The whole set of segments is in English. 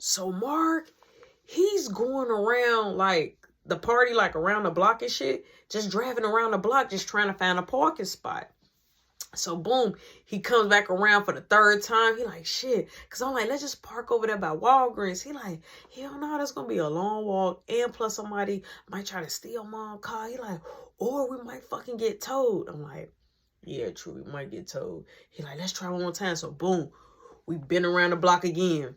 So Mark, he's going around like the party, like around the block and shit, just driving around the block, just trying to find a parking spot. So boom, he comes back around for the third time. He like, shit. Cause I'm like, let's just park over there by Walgreens. He like, hell no, that's gonna be a long walk. And plus somebody might try to steal mom's car. He like, or we might fucking get towed. I'm like, yeah, true, we might get towed. He like, let's try one more time. So boom, we've been around the block again.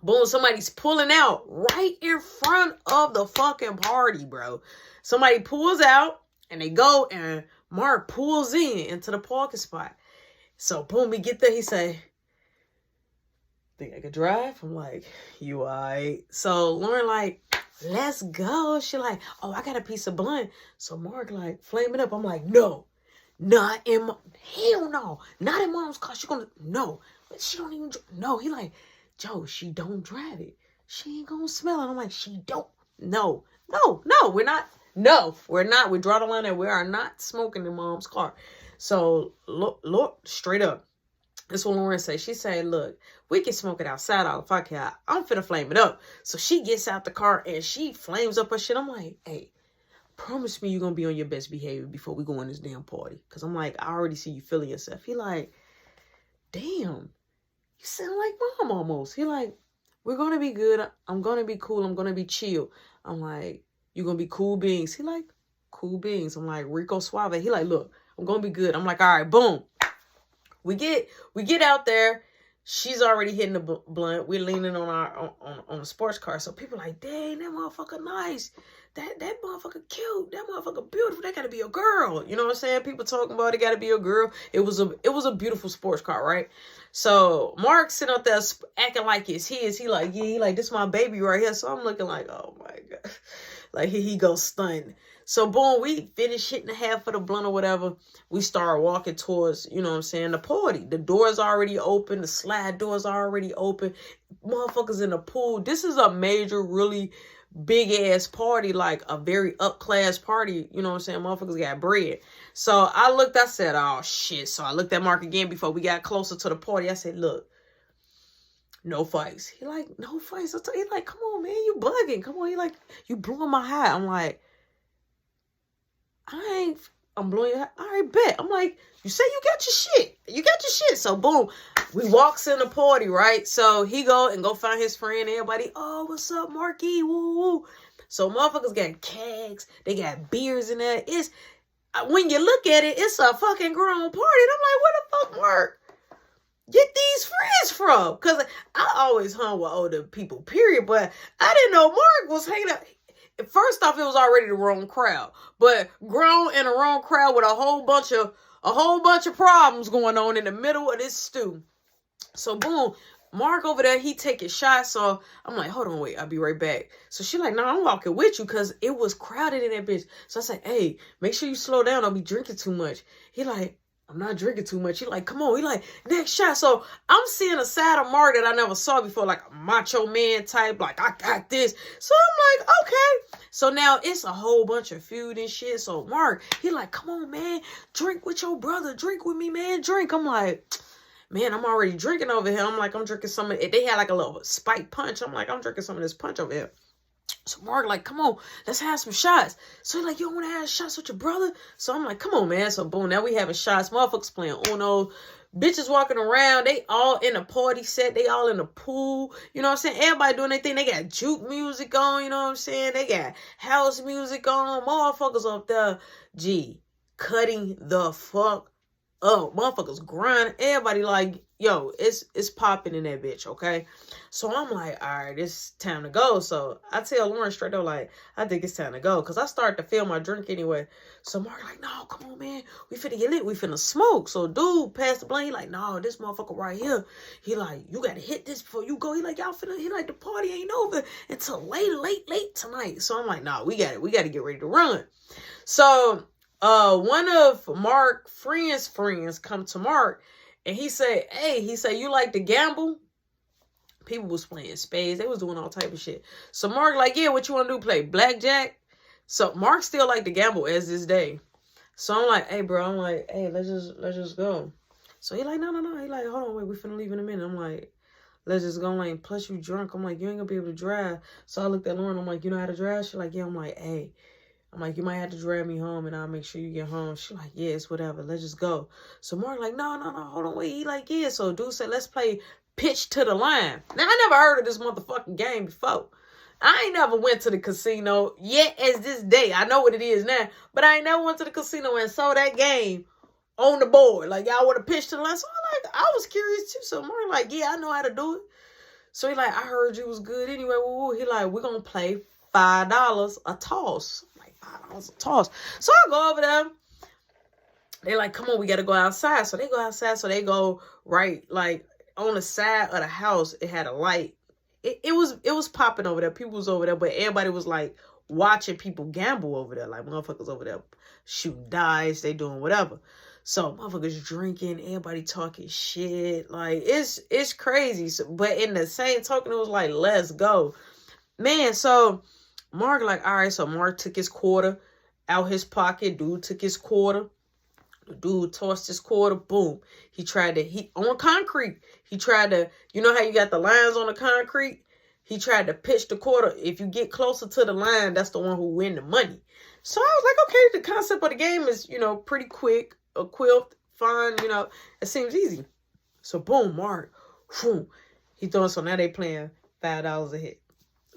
Boom, somebody's pulling out right in front of the fucking party, bro. Somebody pulls out and they go and Mark pulls into the parking spot. So boom, we get there. He say, think I could drive? I'm like, you alright? So Lauren like, let's go. She like, oh, I got a piece of blunt. So Mark like, flame it up. I'm like, no, not in hell no. Not in mom's car. She gonna, no. But she don't even, no. He like, Joe, she don't drive it. She ain't gonna smell it. I'm like, she don't. No, we're not. No, we're not. We draw the line that we are not smoking in mom's car. So look straight up. That's what Lauren said. She said, look, we can smoke it outside all if I care. I'm finna flame it up. So she gets out the car and she flames up her shit. I'm like, hey, promise me you're gonna be on your best behavior before we go in this damn party. Cause I'm like, I already see you feeling yourself. He like, damn, you sound like mom almost. He like, we're gonna be good. I'm gonna be cool. I'm gonna be chill. I'm like, you're gonna be cool beans. He like, cool beans. I'm like, Rico Suave. He like, look, I'm gonna be good. I'm like, all right, boom. We get out there. She's already hitting the blunt. We're leaning on our on a sports car. So people like, dang, that motherfucker nice. That motherfucker cute. That motherfucker beautiful. That gotta be a girl. You know what I'm saying? People talking about it gotta be a girl. It was a beautiful sports car, right? So Mark sitting up there acting like it's his. He like, yeah, he like, this my baby right here. So I'm looking like, oh my God. Like here he goes stunned. So boom, we finish hitting the half of the blunt or whatever. We start walking towards, you know what I'm saying, the party. The door's already open. The slide door's already open. Motherfuckers in the pool. This is a major, really big ass party, like a very up class party. You know what I'm saying? Motherfuckers got bread. So I said, oh shit. So I looked at Mark again before we got closer to the party. I said, look, no fights. He like, no fights. He like, come on, man, you bugging. Come on. He like, you blowing my high. I'm like, I'm blowing your high. All right, bet. I'm like, you say you got your shit. You got your shit. So boom, we walks in the party, right? So he go find his friend. Everybody, oh, what's up, Marky? Woo, woo. So motherfuckers got kegs. They got beers in there. It's, when you look at it, it's a fucking grown party. And I'm like, where the fuck Mark get these friends from? Because I always hung with older people, period. But I didn't know Mark was hanging out. First off, it was already the wrong crowd. But grown in the wrong crowd with a whole bunch of problems going on in the middle of this stew. So boom, Mark over there, he taking shots. So I'm like, hold on, wait, I'll be right back. So she like, no, I'm walking with you because it was crowded in that bitch. So I said, hey, make sure you slow down. Don't be drinking too much. He like, I'm not drinking too much. He like, come on. He like, next shot. So I'm seeing a side of Mark that I never saw before, like a macho man type, like, I got this. So I'm like, okay. So now it's a whole bunch of food and shit. So Mark, he like, come on, man. Drink with your brother. Drink with me, man. Drink. I'm like, man, I'm already drinking over here. I'm like, I'm drinking some of it. They had like a little spike punch. I'm like, I'm drinking some of this punch over here. So Mark like, come on, let's have some shots. So he like, you don't want to have shots with your brother? So I'm like, come on, man. So boom, now we having shots. Motherfuckers playing Uno. Bitches walking around. They all in a party set. They all in the pool. You know what I'm saying? Everybody doing their thing. They got juke music on. You know what I'm saying? They got house music on. Motherfuckers up there, cutting the fuck up. Motherfuckers grind. Everybody like, yo, it's popping in that bitch, okay? So I'm like, all right, it's time to go. So I tell Lauren straight up, like, I think it's time to go. Because I start to feel my drink anyway. So Mark like, no, come on, man. We finna get lit. We finna smoke. So dude passed the blunt. He like, no, this motherfucker right here. He like, you got to hit this before you go. He like, y'all finna, he like, the party ain't over until late tonight. So I'm like, nah, we got it. We got to get ready to run. So one of Mark's friends come to Mark. And he said, hey, you like to gamble? People was playing spades. They was doing all type of shit. So Mark like, yeah, what you want to do? Play blackjack? So Mark still like to gamble as this day. So I'm like, hey, bro. I'm like, hey, let's just go. So he like, no. He like, hold on, wait, we finna leave in a minute. I'm like, let's just go. I'm like, plus you drunk. I'm like, you ain't gonna be able to drive. So I looked at Lauren. I'm like, you know how to drive? She's like, yeah. I'm like, hey. I'm like, you might have to drive me home and I'll make sure you get home. She's like, yeah, it's whatever. Let's just go. So Mark like, no, hold on, wait. He like, yeah. So dude said, let's play pitch to the line. Now, I never heard of this motherfucking game before. I ain't never went to the casino yet as this day. I know what it is now. But I ain't never went to the casino and saw that game on the board. Like, y'all want to pitch to the line? So I was curious too. So Mark like, yeah, I know how to do it. So he like, I heard you was good anyway. Woo-woo. He like, we're going to play $5 a toss. $5 a toss. So I go over there. They like, come on, we got to go outside. So they go outside. So they go right, like, on the side of the house. It had a light. It was popping over there. People was over there, but everybody was like watching people gamble over there. Like motherfuckers over there shooting dice. They doing whatever. So motherfuckers drinking. Everybody talking shit. Like it's crazy. So, but in the same token, it was like, let's go, man. So Mark like, all right. So Mark took his quarter out his pocket. Dude took his quarter. The dude tossed his quarter. Boom. He tried to, on concrete. He tried to, you know how you got the lines on the concrete? He tried to pitch the quarter. If you get closer to the line, that's the one who win the money. So I was like, okay, the concept of the game is, pretty quick, equipped, fun, it seems easy. So boom, Mark, whew, he throwing, so now they playing $5 a hit.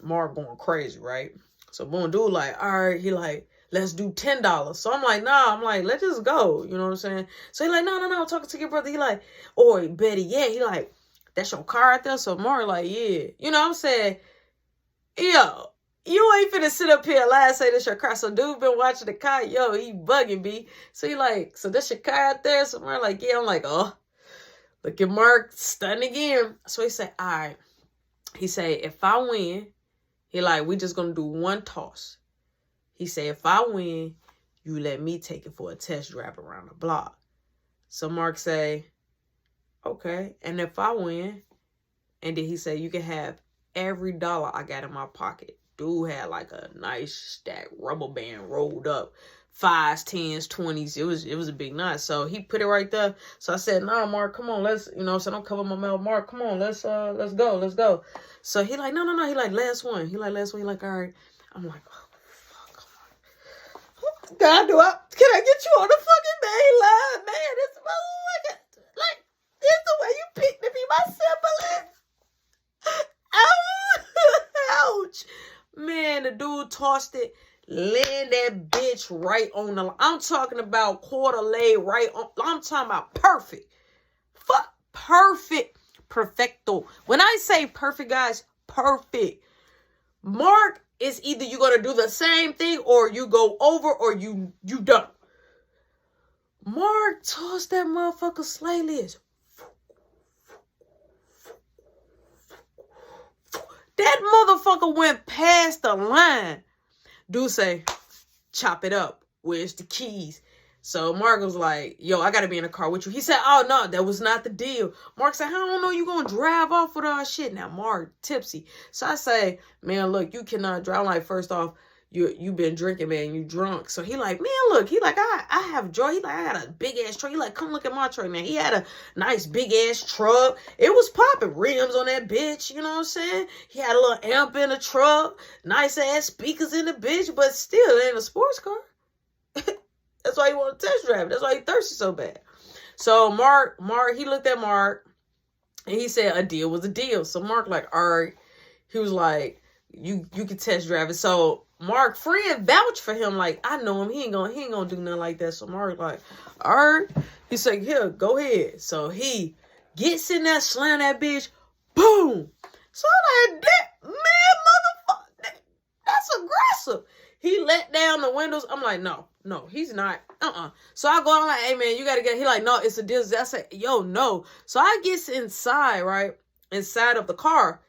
Mark going crazy, right? So boom, dude like, all right, he like, let's do $10. So I'm like, nah, let's just go. You know what I'm saying? So he like, no, I'm talking to your brother. He like, or Betty, yeah. He like, that's your car out there? So Mark like, yeah. You know what I'm saying? Yo, you ain't finna sit up here and lie and say that's your car. So dude been watching the car. Yo, he bugging me. So he like, so that's your car out there? So Mark like, yeah. I'm like, oh. Look at Mark stunned again. So he said, all right. He said, if I win, he like, we just gonna do one toss. He said, if I win, you let me take it for a test drive around the block. So Mark say, okay. And if I win, and then he said, you can have every dollar I got in my pocket. Dude had like a nice stack rubber band rolled up. 5s, 10s, 20s. It was a big knot. So he put it right there. So I said, nah, Mark, come on, let's, so don't cover my mouth. Mark, come on, let's go. So he like, no. He like, last one. He like, all right. I'm like, oh. God, can I get you on the fucking main line, man? This motherfucker, like, this the way you picked to be my sibling. Ouch. Man, the dude tossed it, land that bitch right on the line. I'm talking about quarter laid right on. I'm talking about perfect. Fuck, perfect. Perfecto. When I say perfect, guys, perfect. Mark is either you're going to do the same thing or you go over or you done. Mark tossed that motherfucker slightly. That motherfucker went past the line. Dude say, chop it up. Where's the keys? So Mark was like, yo, I got to be in the car with you. He said, oh, no, that was not the deal. Mark said, I don't know, you going to drive off with all shit. Now, Mark, tipsy. So I say, man, look, you cannot drive. I'm like, first off, you been drinking, man. You drunk. So he like, man, look, he like, I have joy. He like, I got a big-ass truck. He like, come look at my truck, man. He had a nice big-ass truck. It was popping rims on that bitch, you know what I'm saying? He had a little amp in the truck, nice-ass speakers in the bitch, but still, it ain't a sports car. That's why he want to test drive. That's why he thirsty so bad. So Mark, he looked at Mark and he said a deal was a deal. So Mark like, all right. He was like, you can test drive it. So Mark friend vouched for him. Like, I know him. He ain't gonna do nothing like that. So Mark like, all right. He said, here, go ahead. So he gets in there, slam that bitch. Boom. So I'm like, that man, motherfucker, that's aggressive. He let down the windows. I'm like, no, he's not. So I go, I'm like, hey, man, you got to get. He like, no, it's a deal. I said, yo, no. So I gets inside, right? Inside of the car.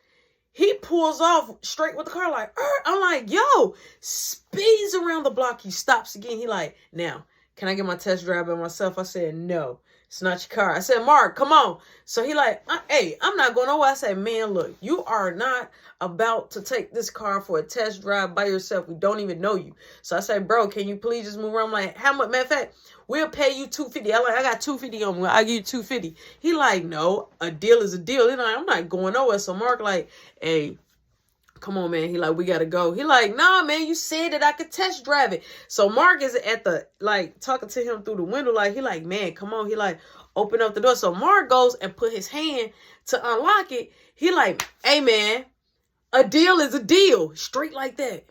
He pulls off straight with the car like, I'm like, yo, speeds around the block. He stops again. He like, now, can I get my test drive by myself? I said, no. snatch your car. I said, Mark, come on. So he like, hey, I'm not going nowhere. I said, man, look, you are not about to take this car for a test drive by yourself. We don't even know you. So I said, bro, can you please just move around? I'm like, how much? Matter of fact, we'll pay you $250. I got $250 on me. I'll give you $250. He like, no, a deal is a deal. You know, I'm not going nowhere. So Mark like, hey, come on, man. He like, we got to go. He like, nah, man, you said that I could test drive it. So Mark is at the, like, talking to him through the window. Like, he like, man, come on. He like, open up the door. So Mark goes and put his hand to unlock it. He like, hey, man, a deal is a deal. Straight like that.